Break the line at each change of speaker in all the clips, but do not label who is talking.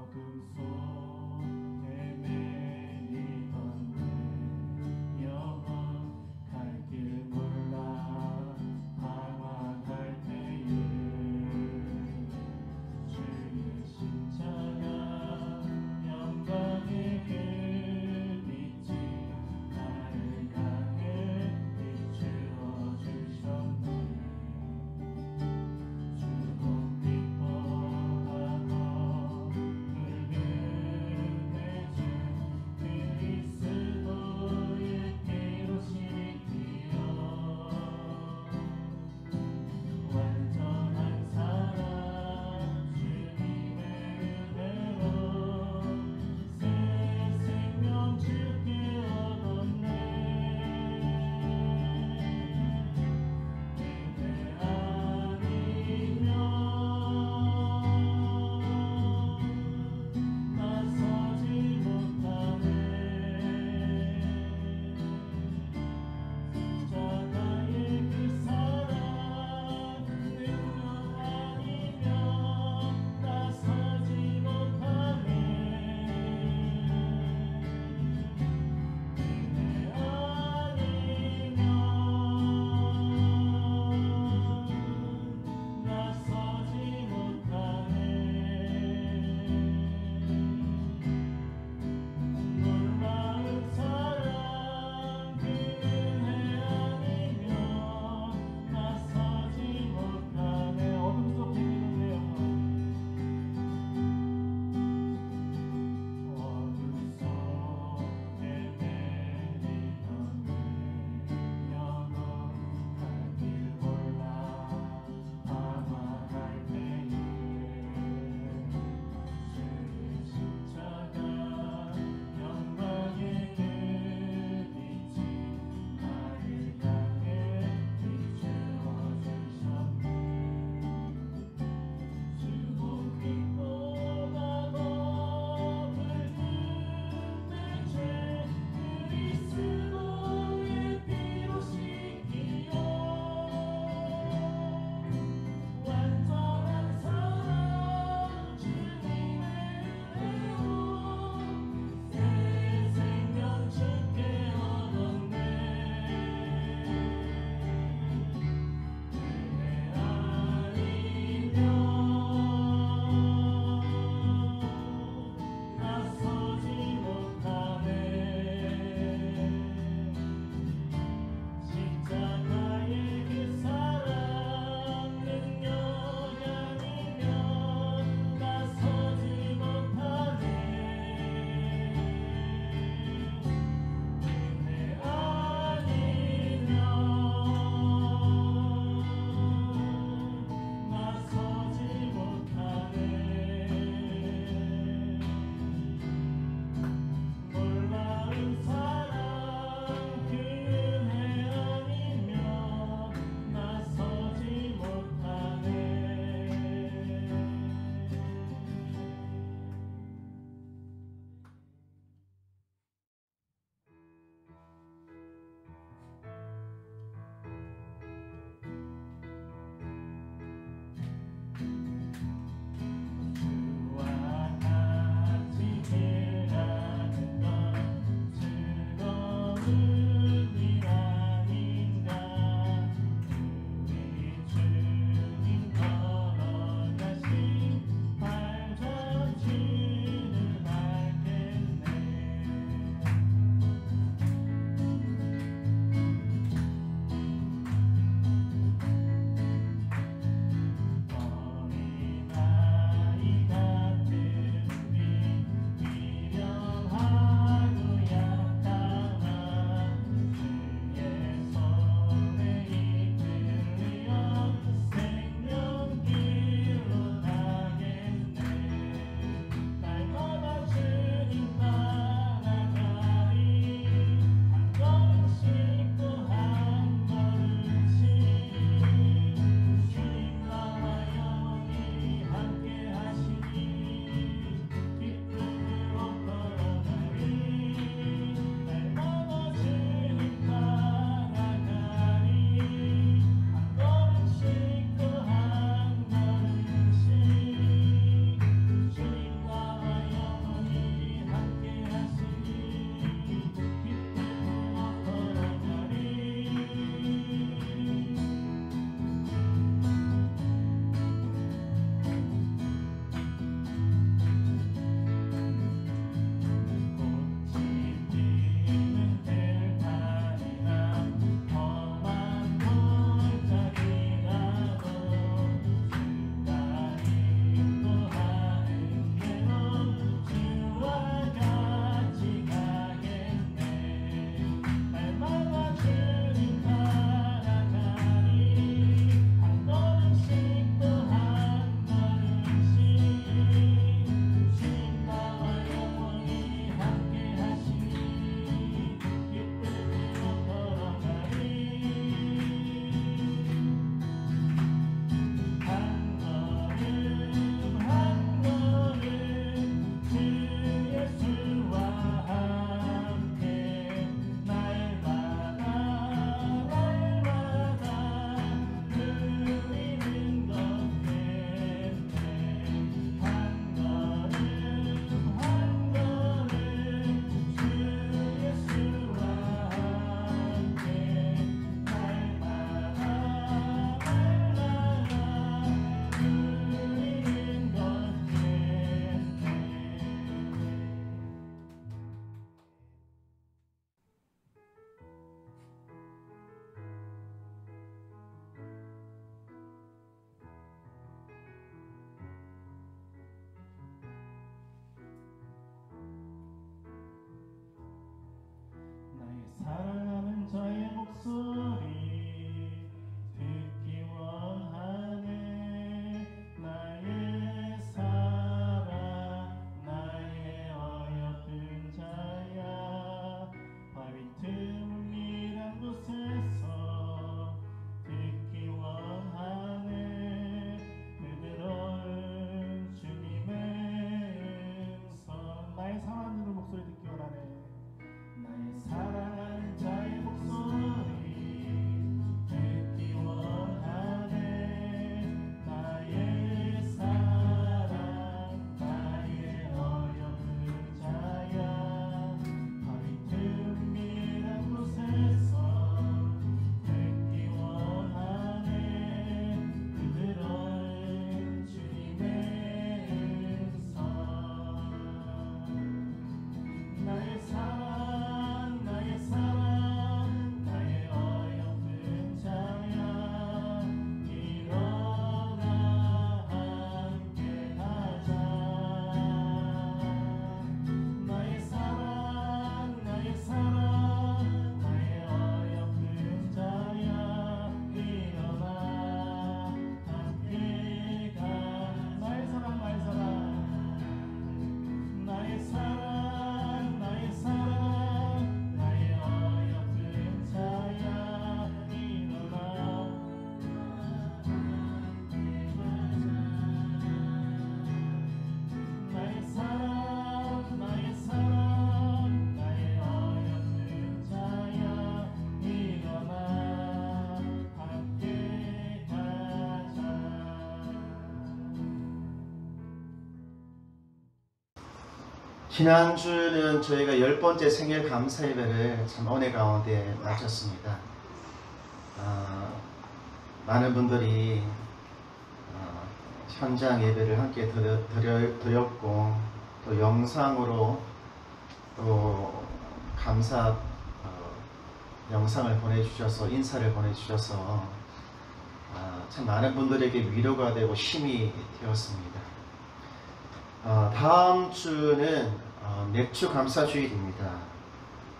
어둠 속에 매이던 내 지난주는 저희가 10번째 생일 감사 예배를 참 은혜 가운데 마쳤습니다. 많은 분들이 현장 예배를 함께 드렸고 또 영상으로 또 감사 영상을 보내주셔서 인사를 보내주셔서 참 많은 분들에게 위로가 되고 힘이 되었습니다. 다음 주는 맥주 감사주일입니다.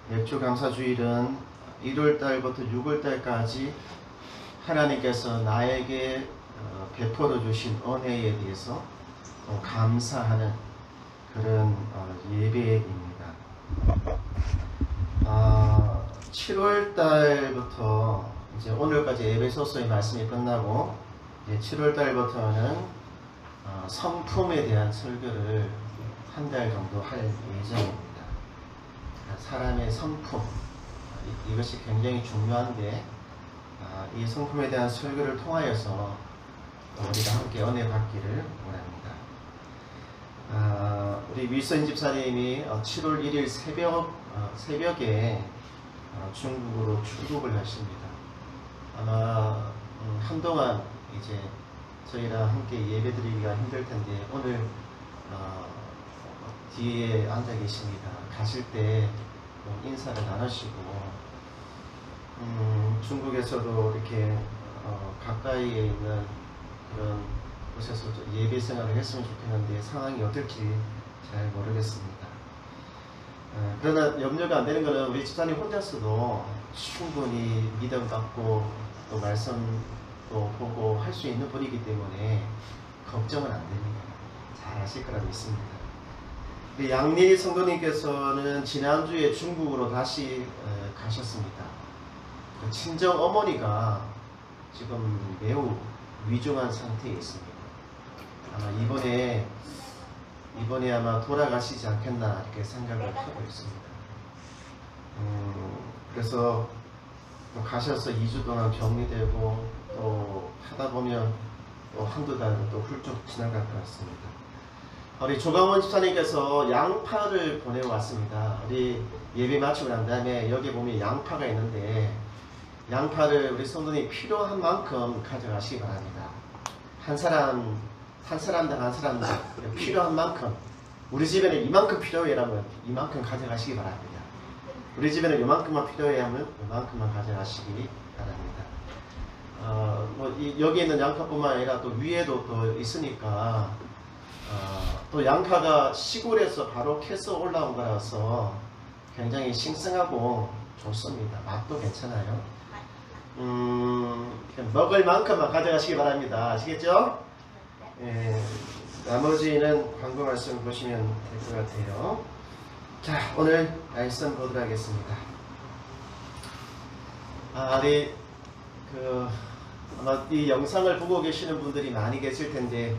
맥주 감사주일은 1월달부터 6월달까지 하나님께서 나에게 베풀어 주신 은혜에 대해서 감사하는 그런 예배입니다. 7월달부터 이제 오늘까지 에베소서의 말씀이 끝나고 이제 7월달부터는 성품에 대한 설교를 한 달 정도 할 예정입니다. 사람의 성품, 이것이 굉장히 중요한데 이 성품에 대한 설교를 통하여서 우리가 함께 은혜 받기를 원합니다. 우리 윌슨 집사님이 7월 1일 새벽에 중국으로 출국을 하십니다. 아마 한동안 이제 저희랑 함께 예배드리기가 힘들 텐데 오늘 뒤에 앉아 계십니다. 가실 때 인사를 나누시고 중국에서도 이렇게 가까이에 있는 그런 곳에서 예배 생활을 했으면 좋겠는데 상황이 어떨지 잘 모르겠습니다. 그러나 염려가 안 되는 것은 우리 집사님 혼자서도 충분히 믿음 갖고 또 말씀도 보고 할 수 있는 분이기 때문에 걱정은 안 됩니다. 잘 하실 거라 믿습니다. 양리 성도님께서는 지난주에 중국으로 다시 가셨습니다. 친정 어머니가 지금 매우 위중한 상태에 있습니다. 아마 이번에 아마 돌아가시지 않겠나 이렇게 생각을 하고 있습니다. 그래서 또 가셔서 2주 동안 격리되고 또 하다 보면 또 한두 달은 또 훌쩍 지나갈 것 같습니다. 우리 조강원 집사님께서 양파를 보내왔습니다. 우리 예배 마치고 난 다음에 여기 보면 양파가 있는데 양파를 우리 성도님 필요한 만큼 가져가시기 바랍니다. 한 사람당 필요한 만큼, 우리 집에는 이만큼 필요해라면 이만큼 가져가시기 바랍니다. 우리 집에는 이만큼만 필요해하면 이만큼만 가져가시기 바랍니다. 여기 있는 양파뿐만 아니라 또 위에도 또 있으니까 또 양파가 시골에서 바로 캐서 올라온 거라서 굉장히 싱싱하고 좋습니다. 맛도 괜찮아요. 먹을 만큼만 가져가시기 바랍니다. 아시겠죠? 나머지는 광고 말씀 보시면 될 것 같아요. 자, 오늘 말씀 보도록 하겠습니다. 아마 이 영상을 보고 계시는 분들이 많이 계실 텐데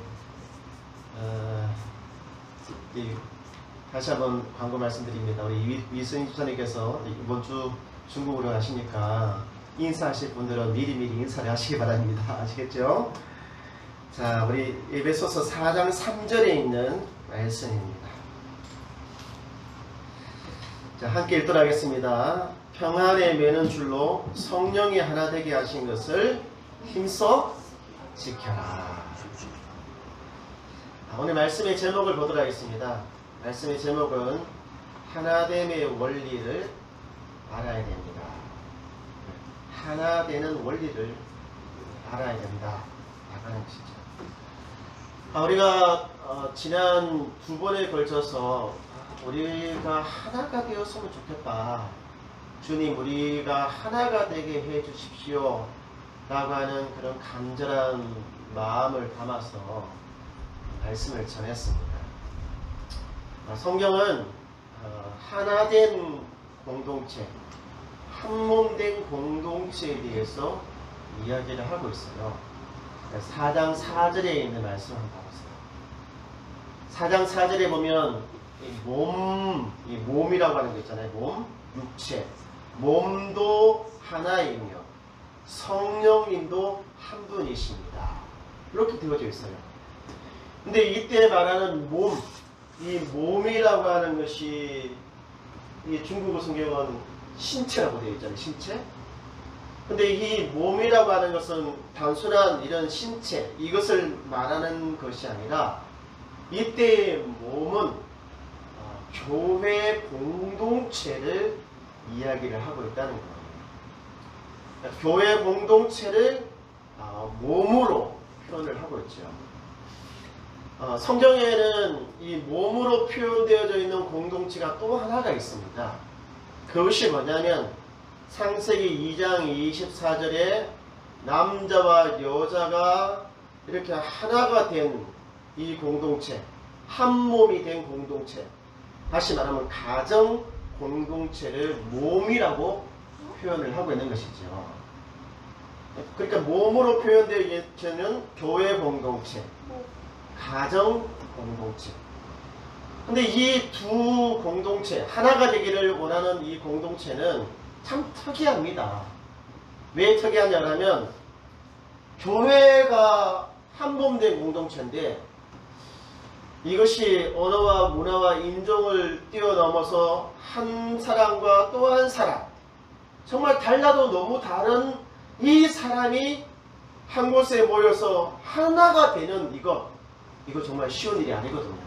다시 한번 광고 말씀드립니다. 우리 위승 집사님께서 이번 주 중국으로 가시니까 인사하실 분들은 미리미리 인사를 하시기 바랍니다. 아시겠죠? 자, 우리 에베소서 4장 3절에 있는 말씀입니다. 자, 함께 읽도록 하겠습니다. 평안에 매는 줄로 성령이 하나 되게 하신 것을 힘써 지켜라. 오늘 말씀의 제목을 보도록 하겠습니다. 말씀의 제목은 하나됨의 원리를 알아야 됩니다. 하나 되는 원리를 알아야 된다. 나가는 것이죠. 우리가 지난 두 번에 걸쳐서 우리가 하나가 되었으면 좋겠다. 주님, 우리가 하나가 되게 해 주십시오. 라고 하는 그런 간절한 마음을 담아서 말씀을 전했습니다. 성경은 하나된 공동체, 한몸된 공동체에 대해서 이야기를 하고 있어요. 4장 4절에 있는 말씀을 한번 보세요. 4장 4절에 보면 이 몸이라고 하는 거 있잖아요. 몸, 육체. 몸도 하나이며 성령님도 한 분이십니다. 이렇게 되어져 있어요. 근데 이때 말하는 몸, 이 몸이라고 하는 것이 이 중국어 성경은 신체라고 되어 있잖아요. 신체. 근데 이 몸이라고 하는 것은 단순한 이런 신체 이것을 말하는 것이 아니라 이때의 몸은 교회 공동체를 이야기를 하고 있다는 거예요. 교회 공동체를 몸으로 표현을 하고 있죠. 성경에는 이 몸으로 표현되어져 있는 공동체가 또 하나가 있습니다. 그것이 뭐냐면 창세기 2장 24절에 남자와 여자가 이렇게 하나가 된 이 공동체, 한 몸이 된 공동체, 다시 말하면 가정 공동체를 몸이라고 표현을 하고 있는 것이죠. 그러니까 몸으로 표현되어 있는 교회 공동체, 가정 공동체. 근데 이 두 공동체, 하나가 되기를 원하는 이 공동체는 참 특이합니다. 왜 특이하냐면 교회가 한 몸 된 공동체인데 이것이 언어와 문화와 인종을 뛰어넘어서 한 사람과 또 한 사람, 정말 달라도 너무 다른 이 사람이 한 곳에 모여서 하나가 되는 이거 정말 쉬운 일이 아니거든요.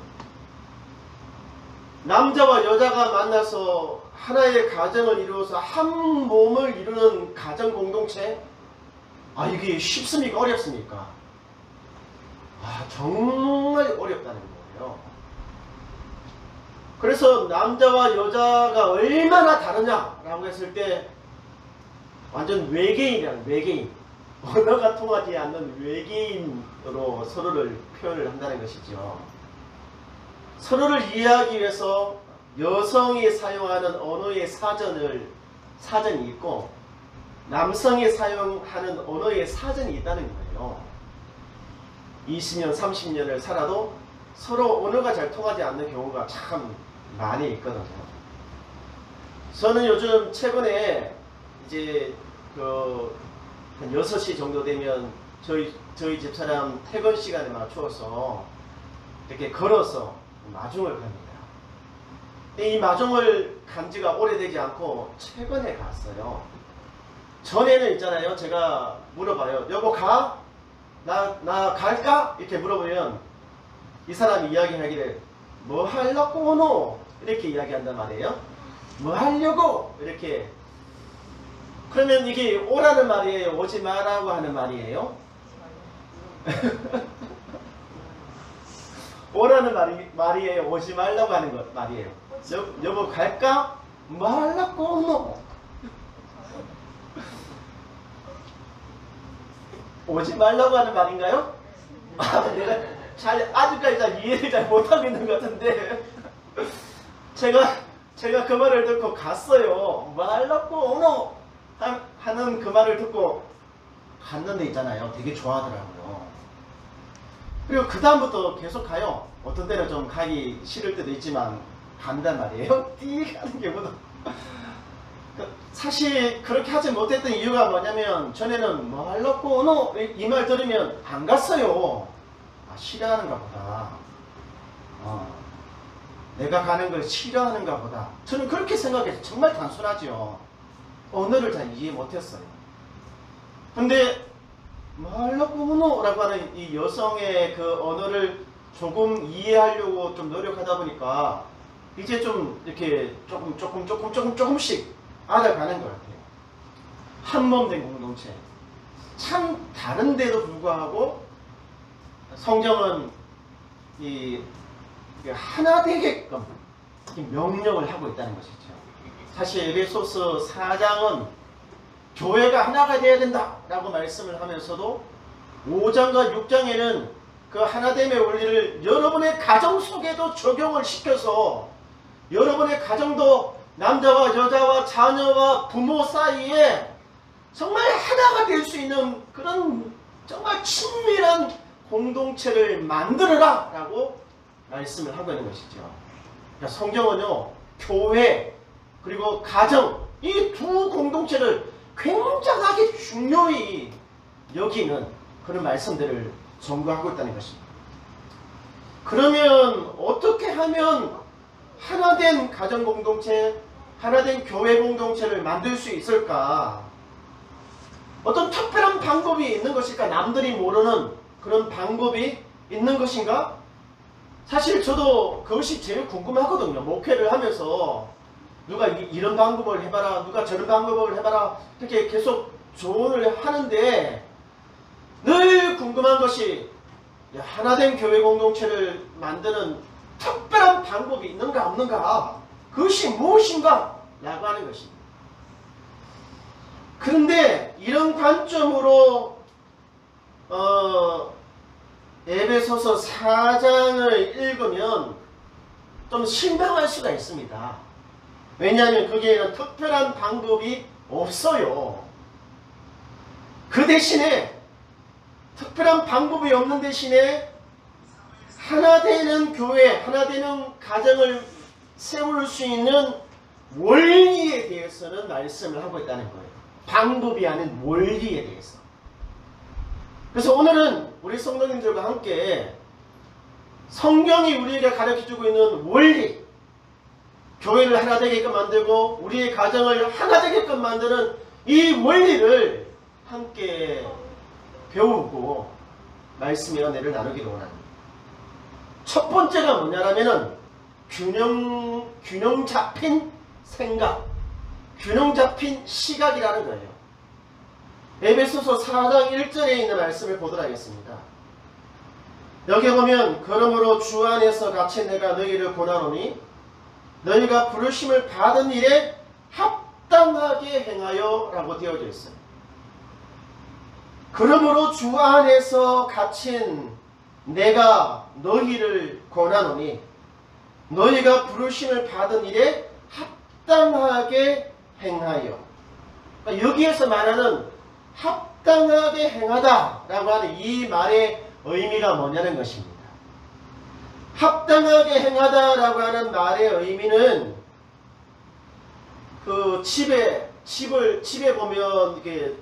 남자와 여자가 만나서 하나의 가정을 이루어서 한 몸을 이루는 가정 공동체, 이게 쉽습니까? 어렵습니까? 정말 어렵다는 거예요. 그래서 남자와 여자가 얼마나 다르냐라고 했을 때 완전 외계인이라는, 외계인, 언어가 통하지 않는 외계인으로 서로를 표현을 한다는 것이죠. 서로를 이해하기 위해서 여성이 사용하는 언어의 사전이 있고 남성이 사용하는 언어의 사전이 있다는 거예요. 20년, 30년을 살아도 서로 언어가 잘 통하지 않는 경우가 참 많이 있거든요. 저는 요즘 최근에 이제 한 6시 정도 되면 저희 집사람 퇴근 시간에 맞추어서 이렇게 걸어서 마중을 갑니다. 이 마중을 간 지가 오래되지 않고 최근에 갔어요. 전에는 있잖아요. 제가 물어봐요. 여보 가? 나 갈까? 이렇게 물어보면 이 사람이 이야기하기를 뭐 하려고 너? 이렇게 이야기한단 말이에요. 뭐 하려고? 이렇게. 그러면 이게 오라는 말이에요? 오지 마라고 하는 말이에요? 오라는 말이에요? 오지 말라고 하는 말이에요? 여보 갈까? 뭐 하려고 너? 오지 말라고 하는 말인가요? 내가 아직까지 잘 이해를 잘 못하고 있는 것 같은데 제가 그 말을 듣고 갔어요. 뭐 하려고 너? 하는 그 말을 듣고 갔는데 있잖아요. 되게 좋아하더라고요. 그리고 그 다음부터 계속 가요. 어떤 때는 좀 가기 싫을 때도 있지만 간단 말이에요. 띠 가는 경우도. 사실 그렇게 하지 못했던 이유가 뭐냐면 전에는 뭐 하려고 너? 이 말 들으면 안 갔어요. 싫어하는가 보다. 내가 가는 걸 싫어하는가 보다. 저는 그렇게 생각해서 정말 단순하죠. 언어를 잘 이해 못했어요. 근데 뭐 하려고 너? 라고 하는 이 여성의 그 언어를 조금 이해하려고 좀 노력하다 보니까 이제 좀 이렇게 조금씩 알아가는 것 같아요. 한 몸 된 공동체. 참 다른데도 불구하고 성경은 이 하나 되게끔 명령을 하고 있다는 것이죠. 사실 에베소서 4장은 교회가 하나가 되어야 된다 라고 말씀을 하면서도 5장과 6장에는 그 하나됨의 원리를 여러분의 가정 속에도 적용을 시켜서 여러분의 가정도 남자와 여자와 자녀와 부모 사이에 정말 하나가 될 수 있는 그런 정말 친밀한 공동체를 만들어라 라고 말씀을 하고 있는 것이죠. 그러니까 성경은요, 교회 그리고 가정 이 두 공동체를 굉장하게 중요히 여기는 그런 말씀들을 전구하고 있다는 것입니다. 그러면 어떻게 하면 하나된 가정공동체, 하나된 교회 공동체를 만들 수 있을까? 어떤 특별한 방법이 있는 것일까? 남들이 모르는 그런 방법이 있는 것인가? 사실 저도 그것이 제일 궁금하거든요. 목회를 하면서 누가 이런 방법을 해봐라, 누가 저런 방법을 해봐라, 이렇게 계속 조언을 하는데 늘 궁금한 것이 하나된 교회 공동체를 만드는 특별한 방법이 있는가 없는가, 그것이 무엇인가 라고 하는 것입니다. 그런데 이런 관점으로 에베소서 4장을 읽으면 좀 실망할 수가 있습니다. 왜냐하면 거기에는 특별한 방법이 없어요. 그 대신에 특별한 방법이 없는 대신에 하나 되는 교회, 하나 되는 가정을 세울 수 있는 원리에 대해서는 말씀을 하고 있다는 거예요. 방법이 아닌 원리에 대해서. 그래서 오늘은 우리 성도님들과 함께 성경이 우리에게 가르쳐주고 있는 원리, 교회를 하나 되게끔 만들고 우리의 가정을 하나 되게끔 만드는 이 원리를 함께 배우고 말씀의 은혜를 나누기를 원합니다. 첫 번째가 뭐냐면은 균형 잡힌 생각, 균형 잡힌 시각이라는 거예요. 에베소서 4장 1절에 있는 말씀을 보도록 하겠습니다. 여기 보면 그러므로 주 안에서 같이 내가 너희를 권하노니 너희가 부르심을 받은 일에 합당하게 행하여 라고 되어져 있어요. 그러므로 주 안에서 갇힌 내가 너희를 권하노니 너희가 부르심을 받은 일에 합당하게 행하여. 그러니까 여기에서 말하는 합당하게 행하다 라고 하는 이 말의 의미가 뭐냐는 것입니다. 합당하게 행하다 라고 하는 말의 의미는 그 집에 보면 이게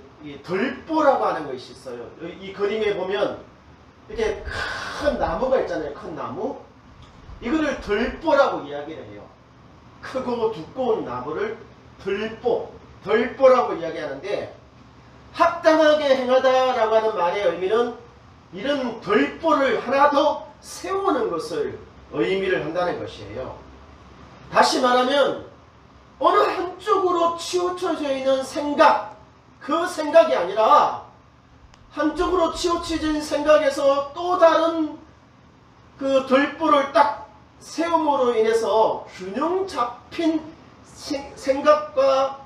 덜보라고 하는 것이 있어요. 이 그림에 보면 이렇게 큰 나무가 있잖아요. 큰 나무. 이거를 덜보라고 이야기를 해요. 크고 두꺼운 나무를 덜보라고 이야기하는데, 합당하게 행하다라고 하는 말의 의미는 이런 덜보를 하나 더 세우는 것을 의미를 한다는 것이에요. 다시 말하면 어느 한쪽으로 치우쳐져 있는 생각, 그 생각이 아니라 한쪽으로 치우쳐진 생각에서 또 다른 그 덜보를 딱 세움으로 인해서 균형 잡힌 생각과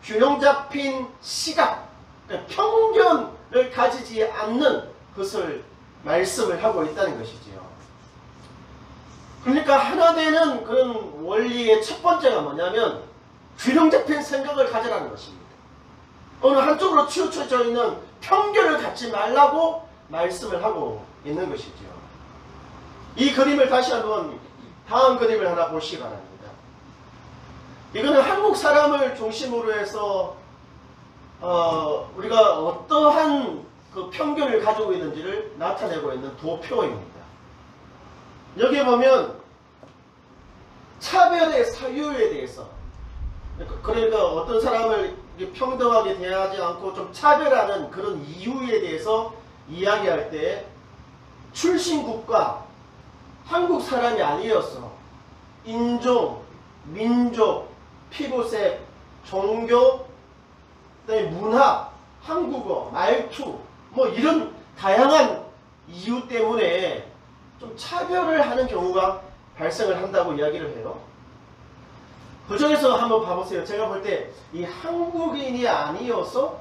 균형 잡힌 시각, 그러니까 편견을 가지지 않는 것을 말씀을 하고 있다는 것이지요. 그러니까 하나 되는 그런 원리의 첫 번째가 뭐냐면 균형 잡힌 생각을 가지라는 것입니다. 어느 한쪽으로 치우쳐져 있는 편견을 갖지 말라고 말씀을 하고 있는 것이죠. 이 그림을 다시 한번 다음 그림을 하나 보시기 바랍니다. 이거는 한국 사람을 중심으로 해서 우리가 어떠한 그 편견을 가지고 있는지를 나타내고 있는 도표입니다. 여기에 보면 차별의 사유에 대해서, 그러니까 어떤 사람을 평등하게 대하지 않고 좀 차별하는 그런 이유에 대해서 이야기할 때 출신 국가, 한국 사람이 아니어서 인종, 민족, 피부색, 종교, 그다음에 문화, 한국어, 말투, 뭐 이런 다양한 이유 때문에 좀 차별을 하는 경우가 발생을 한다고 이야기를 해요. 그 중에서 한번 봐보세요. 제가 볼 때 이 한국인이 아니어서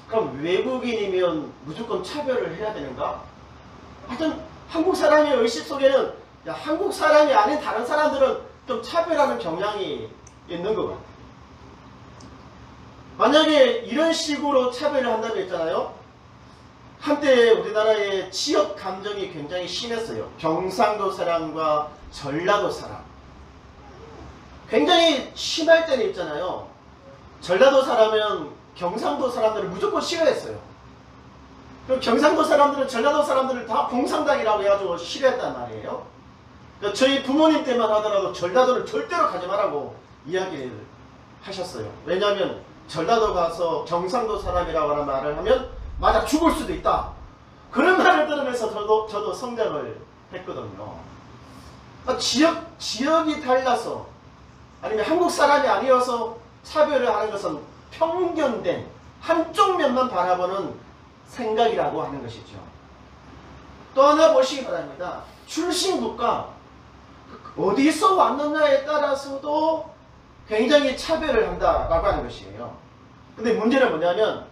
그럼 외국인이면 무조건 차별을 해야 되는가? 하여튼 한국 사람의 의식 속에는 한국 사람이 아닌 다른 사람들은 좀 차별하는 경향이 있는 것 같아요. 만약에 이런 식으로 차별을 한다고 했잖아요. 한때 우리나라의 지역 감정이 굉장히 심했어요. 경상도 사람과 전라도 사람. 굉장히 심할 때는 있잖아요. 전라도 사람은 경상도 사람들을 무조건 싫어했어요. 그 경상도 사람들은 전라도 사람들을 다 공산당이라고 해가지고 싫어했단 말이에요. 그러니까 저희 부모님 때만 하더라도 전라도를 절대로 가지 말라고 이야기를 하셨어요. 왜냐하면 전라도 가서 경상도 사람이라고 하는 말을 하면 맞아 죽을 수도 있다. 그런 말을 들으면서 저도 성장을 했거든요. 그러니까 지역이 달라서 아니면 한국 사람이 아니어서 차별을 하는 것은 편견된 한쪽 면만 바라보는 생각이라고 하는 것이죠. 또 하나 보시기 바랍니다. 출신국가 어디서 왔느냐에 따라서도 굉장히 차별을 한다라고 하는 것이에요. 근데 문제는 뭐냐면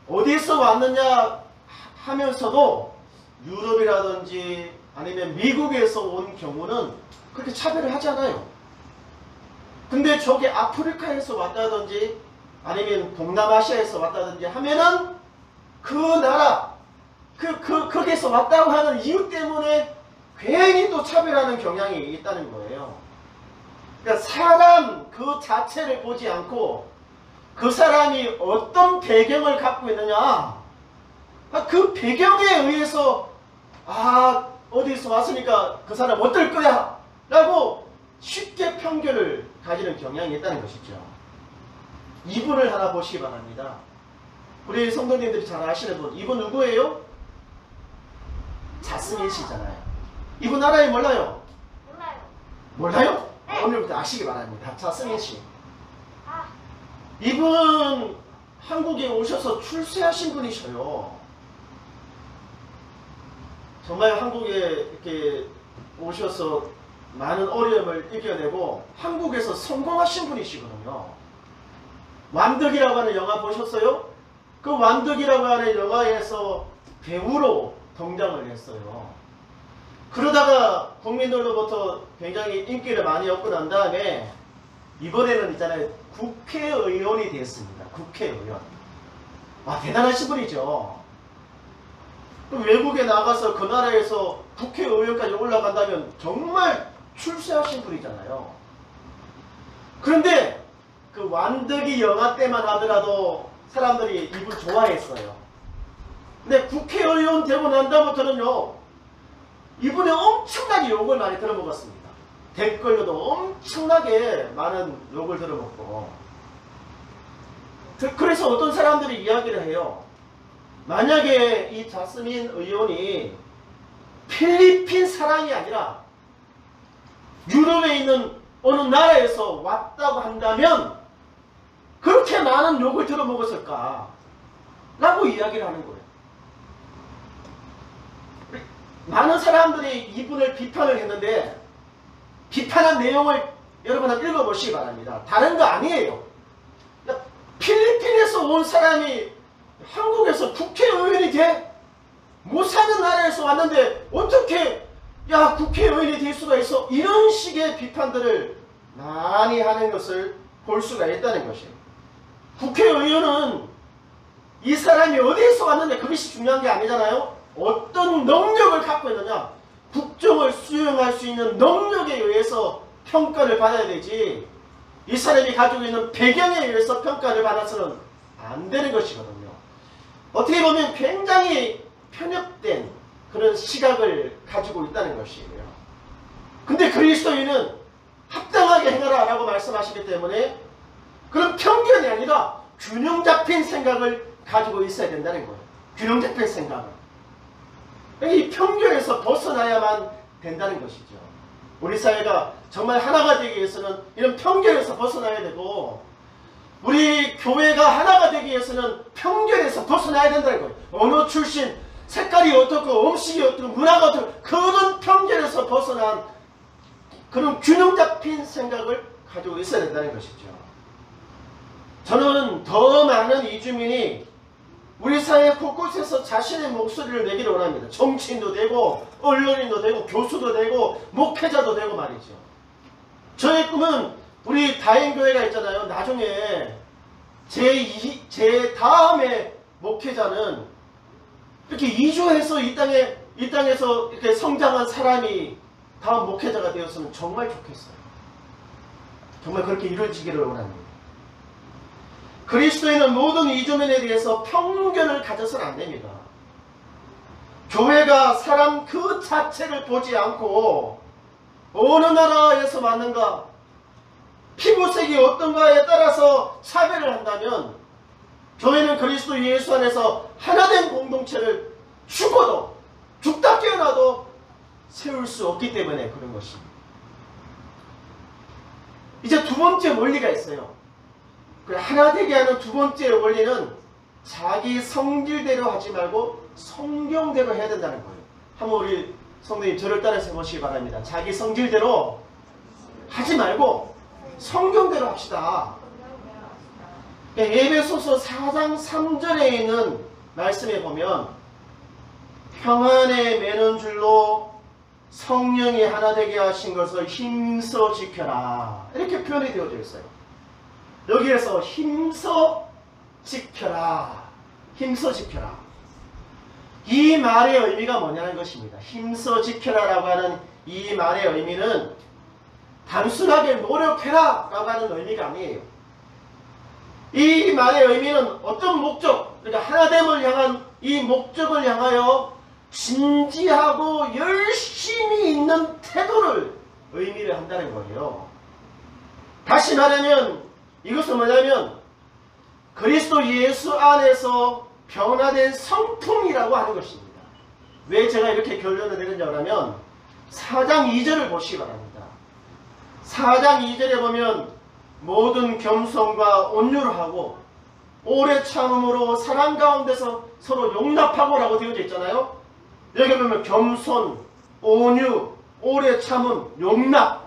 어디서 왔느냐 하면서도 유럽이라든지 아니면 미국에서 온 경우는 그렇게 차별을 하지 않아요. 근데 저게 아프리카에서 왔다든지 아니면 동남아시아에서 왔다든지 하면은 그 나라 거기에서 왔다고 하는 이유 때문에 괜히 또 차별하는 경향이 있다는 거예요. 그러니까 사람 그 자체를 보지 않고 그 사람이 어떤 배경을 갖고 있느냐, 그 배경에 의해서 어디서 왔으니까 그 사람 어떨 거야 라고 쉽게 편견을 가지는 경향이 있다는 것이죠. 이분을 하나 보시기 바랍니다. 우리 성도님들이 잘 아시는 분, 이분 누구예요? 자스민 씨잖아요. 이분 알아요? 몰라요? 몰라요?
네.
오늘부터 아시기 바랍니다. 자스민 씨. 이분 한국에 오셔서 출세하신 분이셔요. 정말 한국에 이렇게 오셔서 많은 어려움을 이겨내고 한국에서 성공하신 분이시거든요. 완덕이라고 하는 영화 보셨어요? 그 완덕이라고 하는 영화에서 배우로 등장을 했어요. 그러다가 국민들로부터 굉장히 인기를 많이 얻고 난 다음에 이번에는 있잖아요. 국회의원이 됐습니다. 국회의원. 대단하신 분이죠. 외국에 나가서 그 나라에서 국회의원까지 올라간다면 정말 출세하신 분이잖아요. 그런데 그 완덕이 영화 때만 하더라도 사람들이 이분 좋아했어요. 근데 국회의원 되고 난 다음부터는요, 이분이 엄청나게 욕을 많이 들어먹었습니다. 댓글로도 엄청나게 많은 욕을 들어먹고. 그래서 어떤 사람들이 이야기를 해요. 만약에 이 자스민 의원이 필리핀 사람이 아니라 유럽에 있는 어느 나라에서 왔다고 한다면 그렇게 많은 욕을 들어먹었을까? 라고 이야기를 하는 거예요. 많은 사람들이 이분을 비판을 했는데 비판한 내용을 여러분 한번 읽어보시기 바랍니다. 다른 거 아니에요. 필리핀에서 온 사람이 한국에서 국회의원이 돼? 못 사는 나라에서 왔는데 어떻게 국회의원이 될 수가 있어? 이런 식의 비판들을 많이 하는 것을 볼 수가 있다는 것이에요. 국회의원은 이 사람이 어디에서 왔는데 그것이 중요한 게 아니잖아요. 어떤 능력을 갖고 있느냐, 국정을 수행할 수 있는 능력에 의해서 평가를 받아야 되지, 이 사람이 가지고 있는 배경에 의해서 평가를 받아서는 안 되는 것이거든요. 어떻게 보면 굉장히 편협된 그런 시각을 가지고 있다는 것이에요. 근데 그리스도인은 합당하게 행하라 라고 말씀하시기 때문에 그런 편견이 아니라 균형 잡힌 생각을 가지고 있어야 된다는 거예요. 균형 잡힌 생각을. 이 편견에서 벗어나야만 된다는 것이죠. 우리 사회가 정말 하나가 되기 위해서는 이런 편견에서 벗어나야 되고, 우리 교회가 하나가 되기 위해서는 편견에서 벗어나야 된다는 거예요. 언어 출신, 색깔이 어떻고 음식이 어떻고 문화가 어떻고 그런 편견에서 벗어난 그런 균형 잡힌 생각을 가지고 있어야 된다는 것이죠. 저는 더 많은 이주민이 우리 사회 곳곳에서 자신의 목소리를 내기를 원합니다. 정치인도 되고 언론인도 되고 교수도 되고 목회자도 되고 말이죠. 저의 꿈은 우리 다행교회가 있잖아요. 나중에 제 다음에 목회자는 이렇게 이주해서 이 땅에서 이렇게 성장한 사람이 다음 목회자가 되었으면 정말 좋겠어요. 정말 그렇게 이루어지기를 원합니다. 그리스도인은 모든 이주민에 대해서 편견을 가져서는 안 됩니다. 교회가 사람 그 자체를 보지 않고 어느 나라에서 왔는가, 피부색이 어떤가에 따라서 차별을 한다면 교회는 그리스도 예수 안에서 하나된 공동체를 죽다 깨어나도 세울 수 없기 때문에 그런 것입니다. 이제 두 번째 원리가 있어요. 하나 되게 하는 두 번째 원리는 자기 성질대로 하지 말고 성경대로 해야 된다는 거예요. 한번 우리 성도님 저를 따라서 해보시기 바랍니다. 자기 성질대로 하지 말고 성경대로 합시다. 에베소서 4장 3절에 있는 말씀에 보면 평안에 매는 줄로 성령이 하나 되게 하신 것을 힘써 지켜라, 이렇게 표현이 되어져 있어요. 여기에서 힘써 지켜라, 힘써 지켜라, 이 말의 의미가 뭐냐는 것입니다. 힘써 지켜라라고 하는 이 말의 의미는 단순하게 노력해라 라고 하는 의미가 아니에요. 이 말의 의미는 어떤 목적, 그러니까 하나됨을 향한 이 목적을 향하여 진지하고 열심히 있는 태도를 의미를 한다는 거예요. 다시 말하면 이것은 뭐냐면 그리스도 예수 안에서 변화된 성품이라고 하는 것입니다. 왜 제가 이렇게 결론을 내렸냐고 하면 4장 2절을 보시기 바랍니다. 4장 2절에 보면 모든 겸손과 온유를 하고 오래 참음으로 사랑 가운데서 서로 용납하고 라고 되어져 있잖아요. 여기 보면 겸손, 온유, 오래 참음, 용납,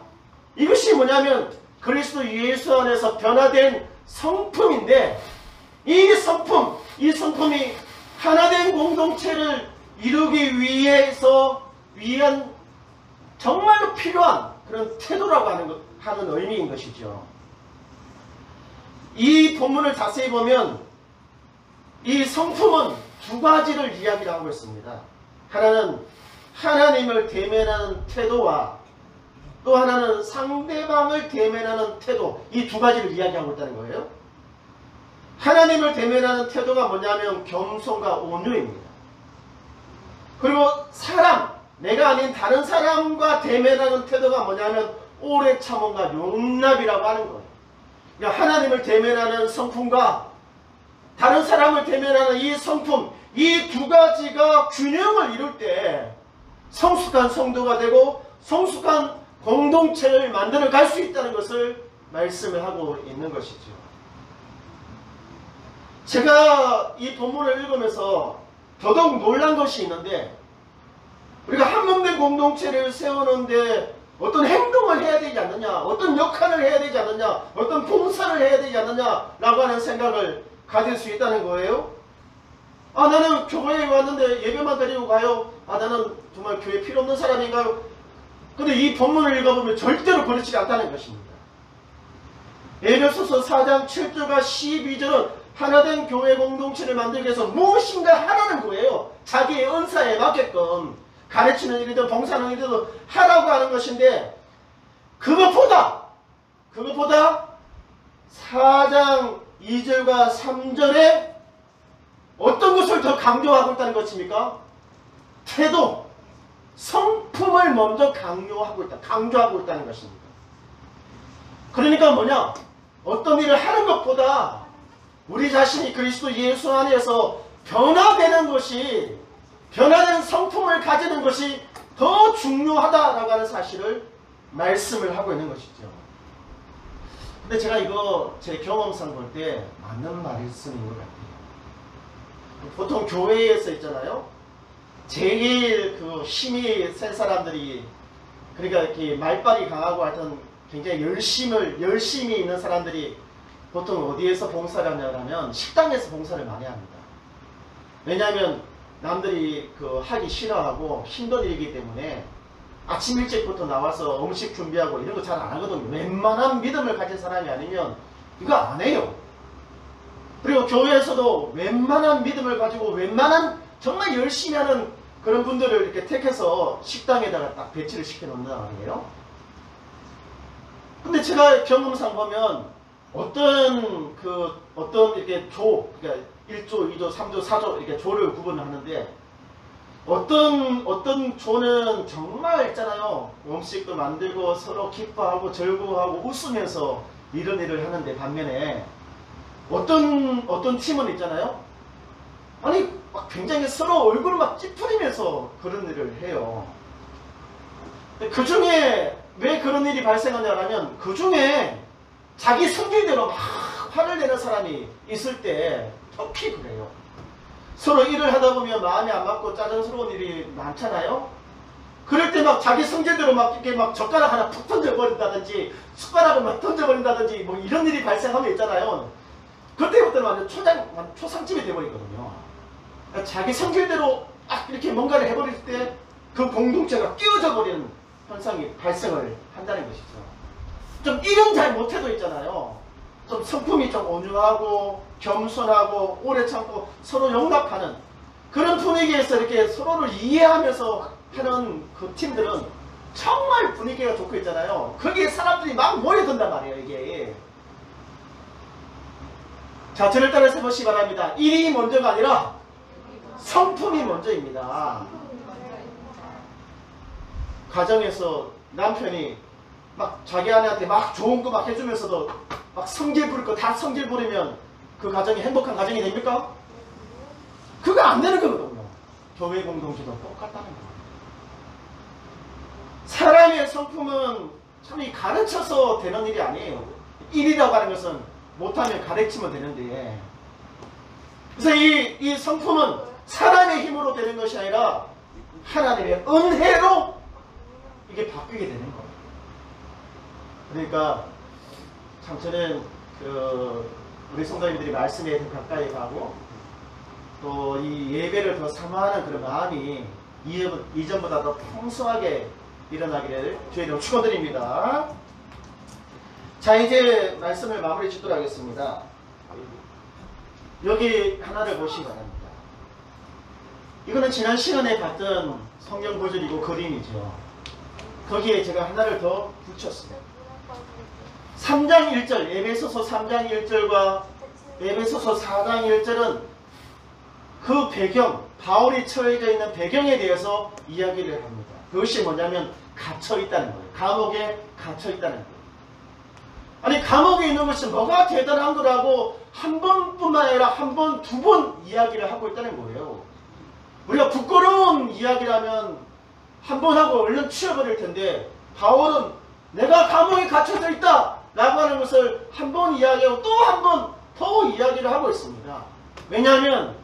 이것이 뭐냐면 그리스도 예수 안에서 변화된 성품인데, 이 성품이 하나된 공동체를 이루기 위한 정말로 필요한 그런 태도라고 하는 의미인 것이죠. 이 본문을 자세히 보면 이 성품은 두 가지를 이야기하고 있습니다. 하나는 하나님을 대면하는 태도와 또 하나는 상대방을 대면하는 태도, 이 두 가지를 이야기하고 있다는 거예요. 하나님을 대면하는 태도가 뭐냐면 겸손과 온유입니다. 그리고 내가 아닌 다른 사람과 대면하는 태도가 뭐냐면 오래 참음과 용납이라고 하는 거예요. 그러니까 하나님을 대면하는 성품과 다른 사람을 대면하는 이 성품, 이 두 가지가 균형을 이룰 때 성숙한 성도가 되고 성숙한 공동체를 만들어 갈 수 있다는 것을 말씀을 하고 있는 것이죠. 제가 이 본문을 읽으면서 더더욱 놀란 것이 있는데, 우리가 한몸된 공동체를 세우는데 어떤 행동을 해야 되지 않느냐, 어떤 역할을 해야 되지 않느냐, 어떤 봉사를 해야 되지 않느냐라고 하는 생각을 가질 수 있다는 거예요. 나는 교회에 왔는데 예배만 드리고 가요. 나는 정말 교회 필요 없는 사람인가요? 근데 이 본문을 읽어보면 절대로 그렇지 않다는 것입니다. 에베소서 4장 7절과 12절은 하나된 교회 공동체를 만들기 위해서 무엇인가 하라는 거예요. 자기의 은사에 맞게끔 가르치는 일이든 봉사하는 일이든 하라고 하는 것인데, 그것보다 4장 2절과 3절에 어떤 것을 더 강조하고 있다는 것입니까? 태도, 성품을 먼저 강조하고 있다는 것입니다. 그러니까 뭐냐? 어떤 일을 하는 것보다 우리 자신이 그리스도 예수 안에서 변화되는 것이, 변화된 성품을 가지는 것이 더 중요하다라고 하는 사실을 말씀을 하고 있는 것이죠. 근데 제가 이거 제 경험상 볼 때 맞는 말씀인 것 같아요. 보통 교회에서 있잖아요. 제일 그 힘이 센 사람들이, 그러니까 이렇게 말빨이 강하고 하여튼 굉장히 열심히 있는 사람들이 보통 어디에서 봉사를 하냐면 식당에서 봉사를 많이 합니다. 왜냐하면 남들이 하기 싫어하고 힘든 일이기 때문에 아침 일찍부터 나와서 음식 준비하고 이런 거 잘 안 하거든요. 웬만한 믿음을 가진 사람이 아니면 이거 안 해요. 그리고 교회에서도 웬만한 믿음을 가지고 웬만한 정말 열심히 하는 그런 분들을 이렇게 택해서 식당에다가 딱 배치를 시켜 놓는단 말이에요. 근데 제가 경험상 보면 어떤 이렇게 그러니까 1조, 2조, 3조, 4조 이렇게 조를 구분하는데, 어떤 조는 정말 있잖아요. 음식도 만들고 서로 기뻐하고 즐거워하고 웃으면서 이런 일을 하는데, 반면에 어떤 팀은 있잖아요. 아니 막 굉장히 서로 얼굴을 막 찌푸리면서 그런 일을 해요. 그 중에 왜 그런 일이 발생하냐면, 그 중에 자기 성질대로 막 화를 내는 사람이 있을 때 특히 그래요. 서로 일을 하다 보면 마음이 안 맞고 짜증스러운 일이 많잖아요. 그럴 때 막 자기 성질대로 막 이렇게 막 젓가락 하나 푹 던져버린다든지 숟가락을 막 던져버린다든지 뭐 이런 일이 발생하면 있잖아요. 그때부터는 완전 초상집이 돼버리거든요. 그러니까 자기 성질대로 막 이렇게 뭔가를 해버릴 때 그 공동체가 끼어져 버리는 현상이 발생을 한다는 것이죠. 좀 일은 잘 못해도 있잖아요. 좀 성품이 좀 온유하고 겸손하고 오래 참고 서로 용납하는 그런 분위기에서 이렇게 서로를 이해하면서 하는 그 팀들은 정말 분위기가 좋고 있잖아요. 거기에 사람들이 막 모여든단 말이에요, 이게. 자, 저를 따라서 해보시기 바랍니다. 일이 먼저가 아니라 성품이 먼저입니다. 가정에서 남편이 막 자기 아내한테 막 좋은 거 막 해주면서도 막 성질 부릴 거 다 성질 부리면 그 가정이 행복한 가정이 됩니까? 그거 안 되는 거거든요. 교회 공동체도 똑같다는 거예요. 사람의 성품은 참 가르쳐서 되는 일이 아니에요. 일이라고 하는 것은 못하면 가르치면 되는데, 그래서 이 성품은 사람의 힘으로 되는 것이 아니라 하나님의 은혜로 이게 바뀌게 되는 거예요. 그러니까 참 저는 우리 성도님들이 말씀에 더 가까이 가고 또 이 예배를 더 사모하는 그런 마음이 이전보다 더 풍성하게 일어나기를 주의 이름으로 축원드립니다. 자, 이제 말씀을 마무리 짓도록 하겠습니다. 여기 하나를 보시기 바랍니다. 이거는 지난 시간에 봤던 성경 구절이고 그림이죠. 거기에 제가 하나를 더 붙였습니다. 3장 1절, 에베소서 3장 1절과 에베소서 4장 1절은 그 배경, 바울이 처해져 있는 배경에 대해서 이야기를 합니다. 그것이 뭐냐면 갇혀 있다는 거예요. 감옥에 갇혀 있다는 거예요. 아니, 감옥에 있는 것이 뭐가 대단한 거라고 한 번뿐만 아니라 한 번, 두 번 이야기를 하고 있다는 거예요. 우리가 부끄러운 이야기라면 한 번 하고 얼른 치워버릴 텐데, 바울은 내가 감옥에 갇혀져 있다 라고 하는 것을 한 번 이야기하고 또 한 번 더 이야기를 하고 있습니다. 왜냐하면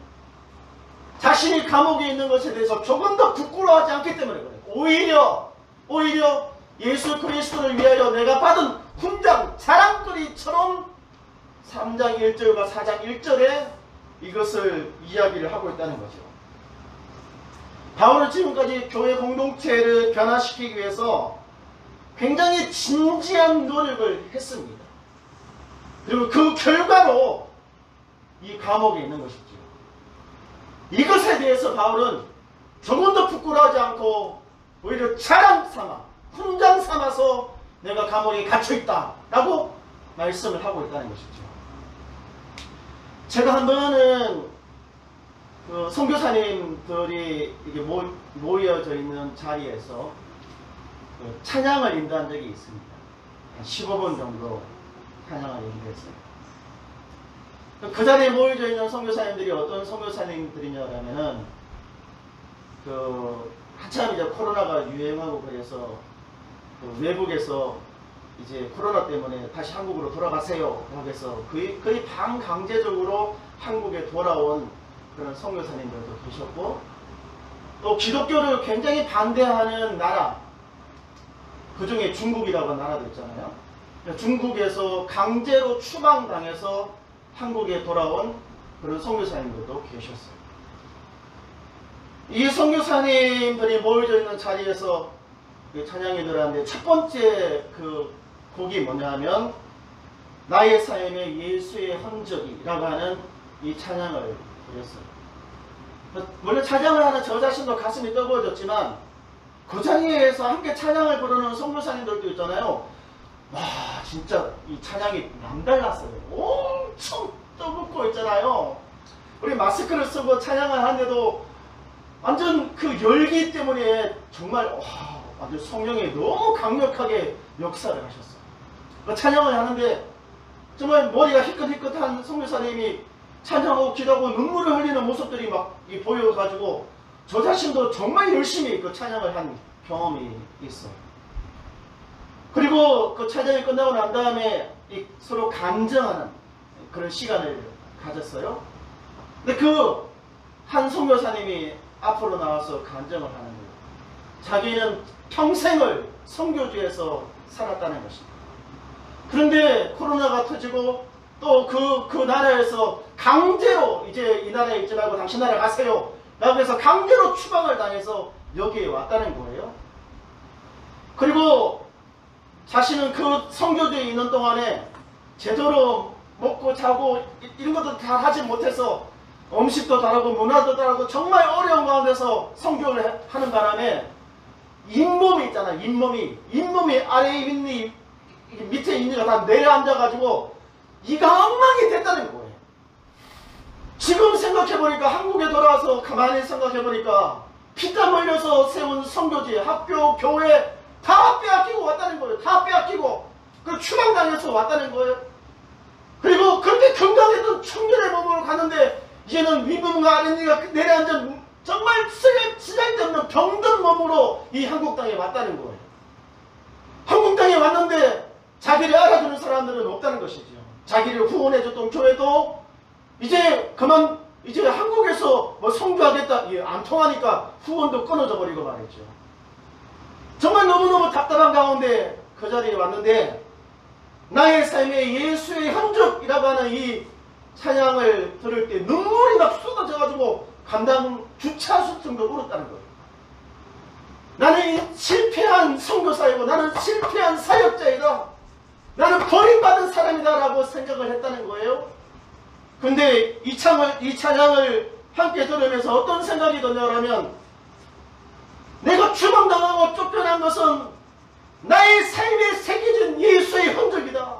자신이 감옥에 있는 것에 대해서 조금 더 부끄러워하지 않기 때문에 그래요. 오히려 예수 그리스도를 위하여 내가 받은 훈장, 자랑거리처럼 3장 1절과 4장 1절에 이것을 이야기를 하고 있다는 거죠. 바울은 지금까지 교회 공동체를 변화시키기 위해서 굉장히 진지한 노력을 했습니다. 그리고 그 결과로 이 감옥에 있는 것이죠. 이것에 대해서 바울은 조금 더 부끄러워하지 않고 오히려 자랑 삼아, 훈장 삼아서 내가 감옥에 갇혀있다 라고 말씀을 하고 있다는 것이죠. 제가 한 번은 그 선교사님들이 이게 모여져 있는 자리에서 그 찬양을 인도한 적이 있습니다. 한 15분 정도 찬양을 인도했어요. 그 자리에 모여져 있는 선교사님들이 어떤 선교사님들이냐면은 한참 이제 코로나가 유행하고 그래서 그 외국에서 이제 코로나 때문에 다시 한국으로 돌아가세요 하면서 거의 반강제적으로 한국에 돌아온 그런 선교사님들도 계셨고, 또 기독교를 굉장히 반대하는 나라, 그 중에 중국이라고 하는 나라도 있잖아요. 중국에서 강제로 추방당해서 한국에 돌아온 그런 선교사님들도 계셨어요. 이 선교사님들이 모여져 있는 자리에서 찬양이 들었는데, 첫 번째 그 곡이 뭐냐면 나의 삶에 예수의 흔적이라고 하는 이 찬양을 드렸어요. 물론 찬양을 하는 저 자신도 가슴이 뜨거워졌지만, 그 자리에서 함께 찬양을 부르는 선교사님들도 있잖아요. 와, 진짜 이 찬양이 남달랐어요. 엄청 뜨겁고 있잖아요. 우리 마스크를 쓰고 찬양을 하는데도
완전 그 열기 때문에 정말 완전 성령이 너무 강력하게 역사를 하셨어요. 그 찬양을 하는데 정말 머리가 희끗희끗한 선교사님이 찬양하고 기도하고 눈물을 흘리는 모습들이 막 보여가지고 저 자신도 정말 열심히 그 찬양을 한 경험이 있어요. 그리고 그 찬양이 끝나고 난 다음에 서로 간증하는 그런 시간을 가졌어요. 근데 그 한 선교사님이 앞으로 나와서 간증을 하는 거예요. 자기는 평생을 선교지에서 살았다는 것입니다. 그런데 코로나가 터지고 또 그 나라에서 강제로 이제 이 나라에 있지 말고 당신 나라 가세요 라고 해서 강제로 추방을 당해서 여기에 왔다는 거예요. 그리고 자신은 그 선교지에 있는 동안에 제대로 먹고 자고 이런 것도 다 하지 못해서 음식도 다르고 문화도 다르고 정말 어려운 가운데서 선교를 하는 바람에 잇몸이 있잖아요. 잇몸이 아래에 있는 밑에 있는 거 다 내려앉아가지고 이가 엉망이 됐다는 거예요. 지금 생각해보니까 한국에 돌아와서 가만히 생각해보니까 피땀 흘려서 세운 선교지, 학교, 교회 다 빼앗기고 왔다는 거예요. 다 빼앗기고 그 추방당해서 왔다는 거예요. 그리고 그렇게 건강했던 청년의 몸으로 가는데 이제는 윗몸과 아랫니가 내려앉아 정말 쓰잘데없는 병든 몸으로 이 한국 땅에 왔다는 거예요. 한국 땅에 왔는데 자기를 알아주는 사람들은 없다는 것이죠. 자기를 후원해줬던 교회도 이제 이제 한국에서 뭐 선교하겠다 안 통하니까 후원도 끊어져 버리고 말이죠. 정말 너무너무 답답한 가운데 그 자리에 왔는데 나의 삶에 예수의 흔적이라고 하는 이 찬양을 들을 때 눈물이 막 쏟아져가지고 감당 주차 할 정도 울었다는 거예요. 나는 실패한 선교사이고 나는 실패한 사역자이다. 나는 버림받은 사람이다 라고 생각을 했다는 거예요. 근데 이 찬양을 함께 들으면서 어떤 생각이 드냐면 내가 추방당하고 쫓겨난 것은 나의 삶에 새겨진 예수의 흔적이다.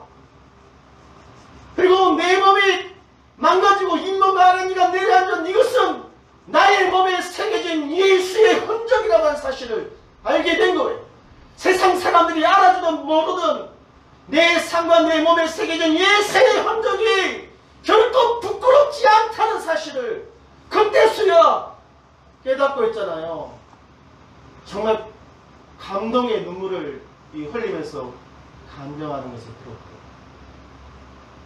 그리고 내 몸이 망가지고 잇몸과 아랫니가 내려앉은 이것은 나의 몸에 새겨진 예수의 흔적이라고 하는 사실을 알게 된 거예요. 세상 사람들이 알아주든 모르든 내 삶과 내 몸에 새겨진 예수의 흔적이 결코 부끄럽지 않다는 사실을 그때서야 깨닫고 있잖아요. 정말 감동의 눈물을 흘리면서 간증하는 것을 들었고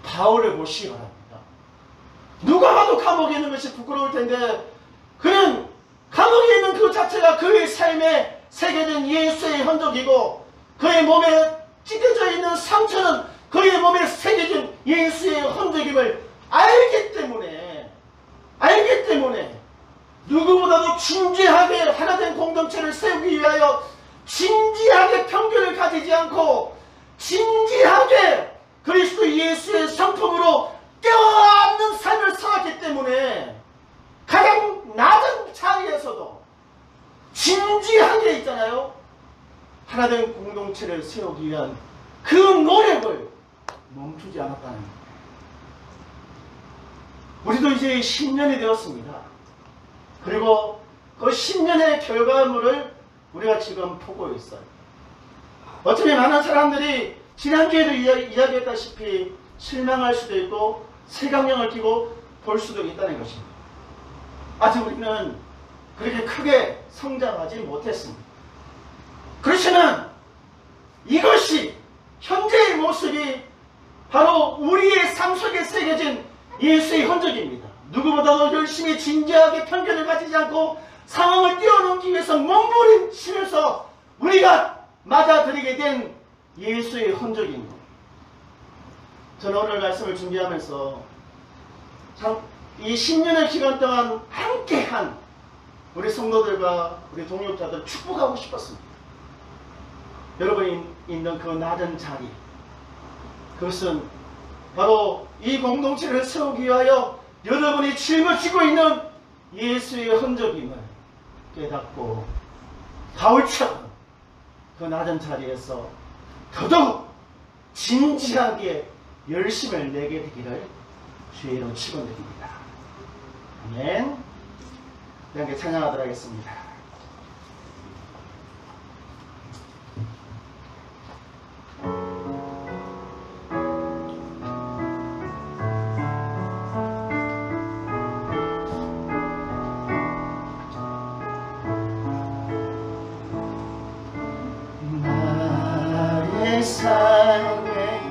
바울을 보시기 바랍니다. 누가 봐도 감옥에 있는 것이 부끄러울 텐데 그는 감옥에 있는 그 자체가 그의 삶에 새겨진 예수의 흔적이고 그의 몸에 찢어져 있는 상처는 그의 몸에 새겨진 예수의 흔적임을 알기 때문에 누구보다도 진지하게 하나된 공동체를 세우기 위하여 진지하게 편견을 가지지 않고 진지하게 그리스도 예수의 성품으로 껴안는 삶을 살았기 때문에 가장 낮은 자리에서도 진지하게 있잖아요. 하나된 공동체를 세우기 위한 그 노력을 멈추지 않았다는 겁니다. 우리도 이제 10년이 되었습니다. 그리고 그 10년의 결과물을 우리가 지금 보고 있어요. 어쩌면 많은 사람들이 지난주에도 이야기했다시피 실망할 수도 있고 색안경을 끼고 볼 수도 있다는 것입니다. 아직 우리는 그렇게 크게 성장하지 못했습니다. 그렇지만 이것이 현재의 모습이 바로 우리의 삶 속에 새겨진 예수의 흔적입니다. 누구보다도 열심히 진지하게 편견을 가지지 않고 상황을 뛰어넘기 위해서 몸부림치면서 우리가 맞아들이게 된 예수의 흔적입니다. 저는 오늘 말씀을 준비하면서 참 이 10년의 기간 동안 함께한 우리 성도들과 우리 동역자들 축복하고 싶었습니다. 여러분이 있는 그 낮은 자리, 그것은 바로 이 공동체를 세우기 위하여 여러분이 짊어지고 있는 예수의 흔적임을 깨닫고 바울처럼 그 낮은 자리에서 더더욱 진지하게 열심을 내게 되기를 주의 이름으로 축원드립니다. 아멘. 함께 찬양하도록 하겠습니다.
나의 삶에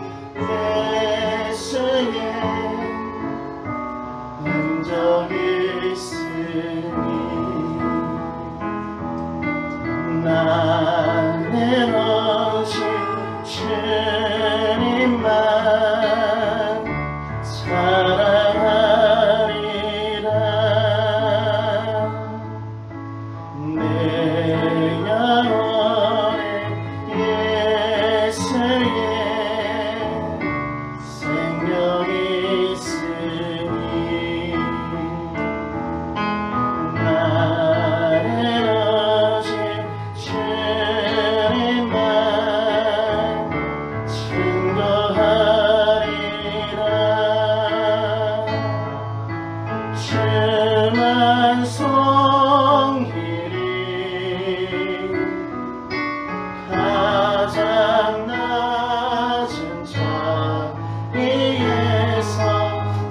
예수의 흔적이 있으니 나는 오직 주님만 사랑하리라. 내 영혼에 예수의 생명이 있으니 나는 오직 주님만 증거하리라. 주만 성길이 가장 낮은 자리에서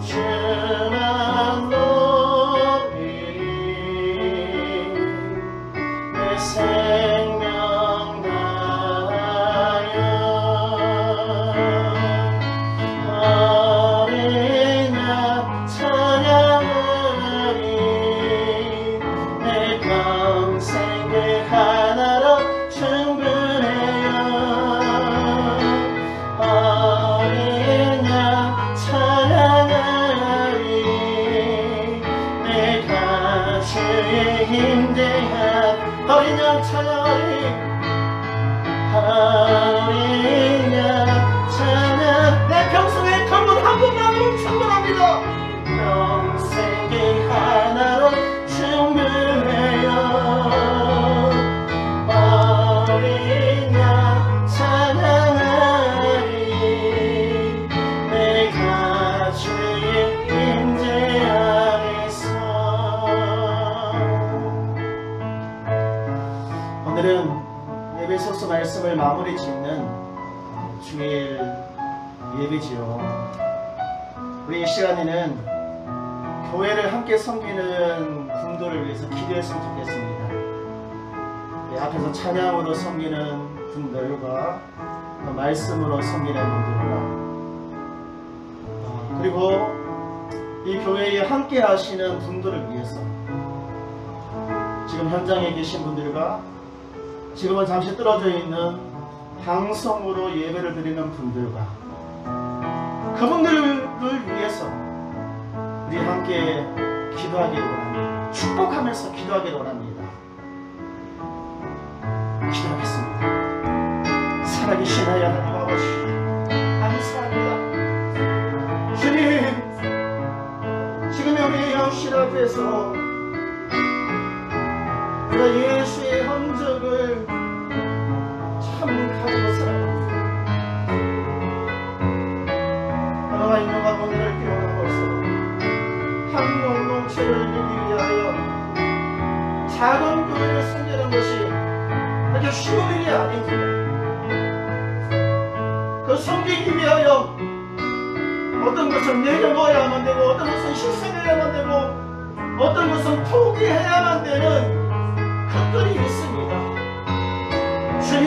주만 높이리. 내 생명 다하여 어린 양 찬양하리. 내 평생 그 하나로 충분해요. 어린 양 찬양하리. 내가 주의 힘대한 어린 양 찬양하리. 어린 양 찬양. 내 평생의 검은 한 번만으로 충분합니다. 평생 그 하나로 충분해요. 어린 양 찬양하리. 내가 주의 임재 안에서. 오늘은 에베소서 말씀을 마무리 짓는 주일 예배지요. 우리 이 시간에는 교회를 함께 섬기는 분들을 위해서 기도했으면 좋겠습니다. 앞에서 찬양으로 섬기는 분들과 또 말씀으로 섬기는 분들과 그리고 이 교회에 함께 하시는 분들을 위해서 지금 현장에 계신 분들과 지금은 잠시 떨어져 있는 방송으로 예배를 드리는 분들과 그분들을 위해서 우리 함께 기도하기를 원합니다. 축복하면서 기도하기를 원합니다. 기도하겠습니다. 살아계신 하나님 아버지 감사합니다. 주님, 지금의 우리 영실 앞에서 우리가 예수의 흔적을 참 가지고 살아갑니다. 하나가 있는 가문을 깨어나서 한 공동체를 이루기 위하여 작은 교회를 섬기는 것이 아주 쉬운 일이 아닙니다. 그 섬기기 위하여 어떤 것은 내려놓아야만 되고 어떤 것은 희생해야만 되고 어떤 것은 포기해야만 되는 것들이 있습니다. 주님,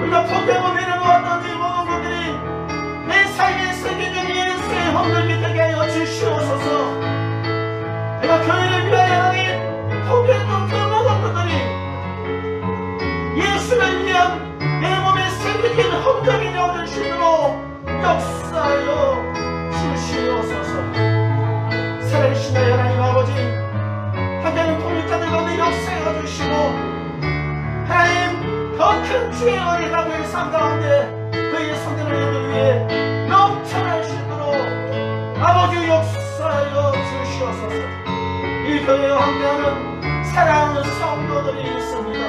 우리가 포기하고 내려놓았던 이 모든 것들이 내 삶에 새겨진 예수의 흔적이 되게 하여 주시옵소서. 내가 교회를 위하여 포기했던 그 모든 것들이 예수를 위한 내 몸에 새겨진 흔적이 되어줄 수 있도록 역사하여 주시옵소서. 살아계신 하나님 아버지, 하나님 통역자들 가운데 역사하여 주시고 하나님 더 큰 주의 은혜가 그의 삶 가운데 그의 성전을 위해 넘쳐날 수 있도록 아버지 역사하여 주시옵소서. 이 교회와 함께하는 사랑하는 성도들이 있습니다.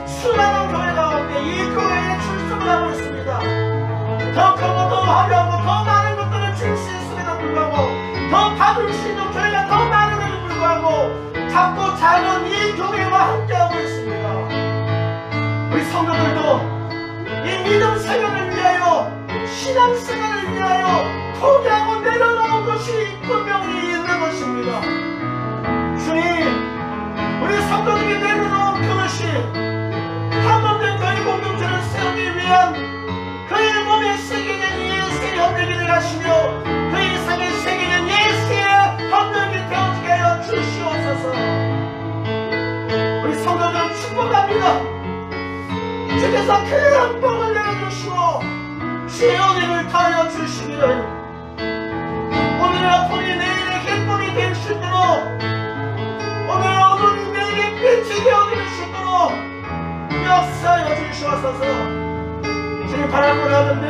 수많은 교회 가운데 이 교회에 출석을 하고 있습니다. 더 크고 더 화려하고 더 많은 것들을 줄 수 있음에도 불구하고 더 받을 수 있는 교회가 더 많음에도 불구하고
포기하고 내려놓은 것이 분명히 있는 것입니다. 주님, 우리 성도들이 내려놓은 그것이 한몸된 교회 공동체를 세우기 위한 그의 몸의 세계는 예수의 흔들기 되게 하시며 그 이상의 세계는 예수의 흔들기 되어지게 하여 주시옵소서. 우리 성도들 축복합니다. 주께서 큰 복을 내려주시고 주의 은혜를 더하여 주시기를 오늘의 아픔이 내일의 기쁨이 될 수 있도록 오늘의 어둠이 내일의 빛이 되어질 수 있도록 역사하여 주시옵소서. 주님 바라보려 하는데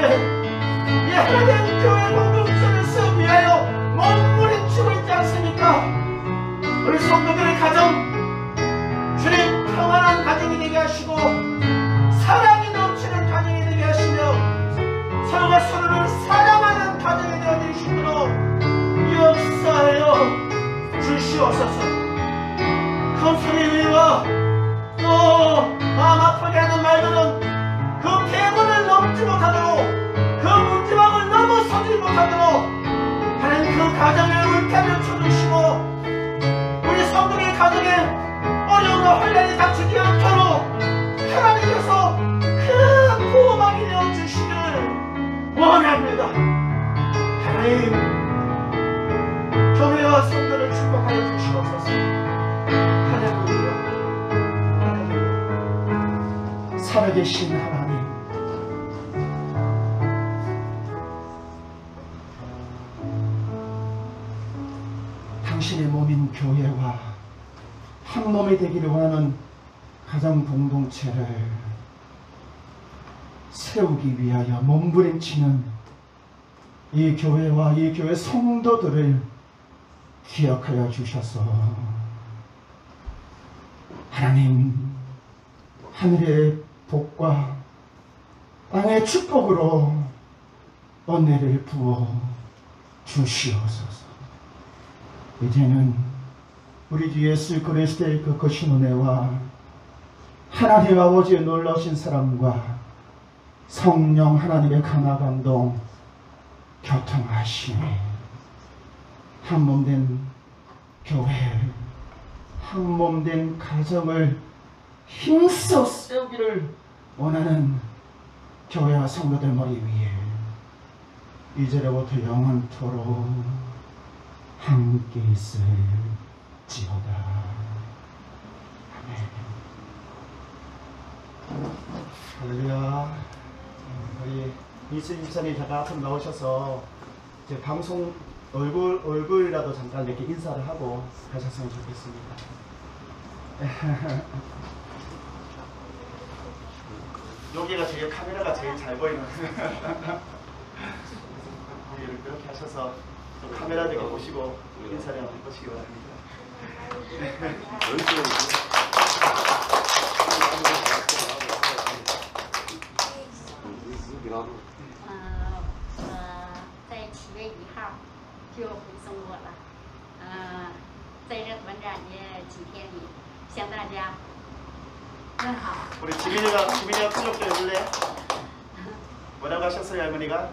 이 하나님 교회 공동체를 세우기 위하여 몸부림치고 있지 않습니까? 우리 성도들의 가정 주님 평안한 가정이 되게 하시고 사랑이 넘치는 가정이 되게 하시며 서로가 서로를 사랑하는 가정이 되어질 수 있도록 역사하여 주시옵소서. 큰 소리 위와 또 마음 아프게 하는 말들은 그 폐문을 넘지 못하도록 그 문지방을 넘어서지 못하도록 하나님 그 가정을 울타려 쳐주시고 우리 성도의 가정에 어려움과 혼란이 닥치지 않도록 하나님께서 큰 보호막이 되어주시기를 원합니다. 하나님 교회와 성도를 축복하여 주시옵소서. 할렐루야 할렐루야. 살아계신 하나님 당신의 몸인 교회와 한 몸이 되기를 원하는 가정 공동체를 세우기 위하여 몸부림치는 이 교회와 이 교회 성도들을 기억하여 주셔서 하나님 하늘의 복과 땅의 축복으로 은혜를 부어 주시옵소서. 이제는 우리 주 예수 그리스도의 그 거신 은혜와 하나님 아버지의 놀라우신 사랑과 성령 하나님의 강화 감동 교통하시니 한몸된 교회 한몸된 가정을 힘써 세우기를 원하는 교회와 성도들 머리 위에 이제로부터 영원토록 함께 있을지어다. 아멘. 할렐루야. 우리 이수임 집사님 잠깐 앞으로 나오셔서 이제 방송 얼굴이라도 잠깐 이렇게 인사를 하고 가셨으면 좋겠습니다. 여기가 제일 카메라가 제일 잘 보이는 여기를 이렇게 하셔서 카메라들에 보시고 인사를 한번 해보시기 바랍니다.
在7月1号就回中国了。在这短暂的几天里，向大家问好。
우리 지민이가 클럽 좀 해줄래? 뭐라고 하셨어요, 할머니가?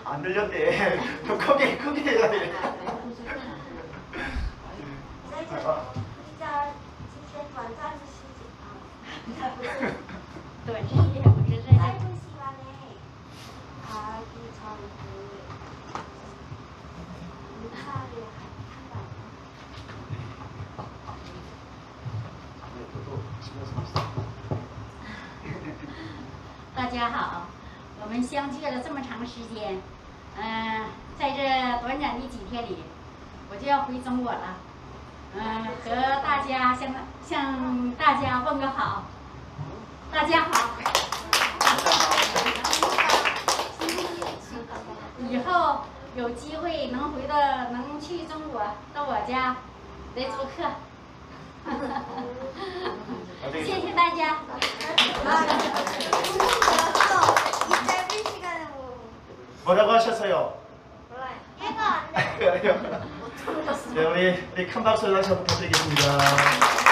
안 들렸대. 더 크게 해야 돼.
短时间不是这样。 大家好，我们相聚了这么长时间，在这短暂的几天里，我就要回中国了，和大家向大家问个好，大家好。以后有机会能去中国，到我家来做客。谢谢大家。
뭐라고 하셨어요?
몰라요. 해가 안 돼.
네, 우리 큰 박수를 다시 한번 부탁드리겠습니다.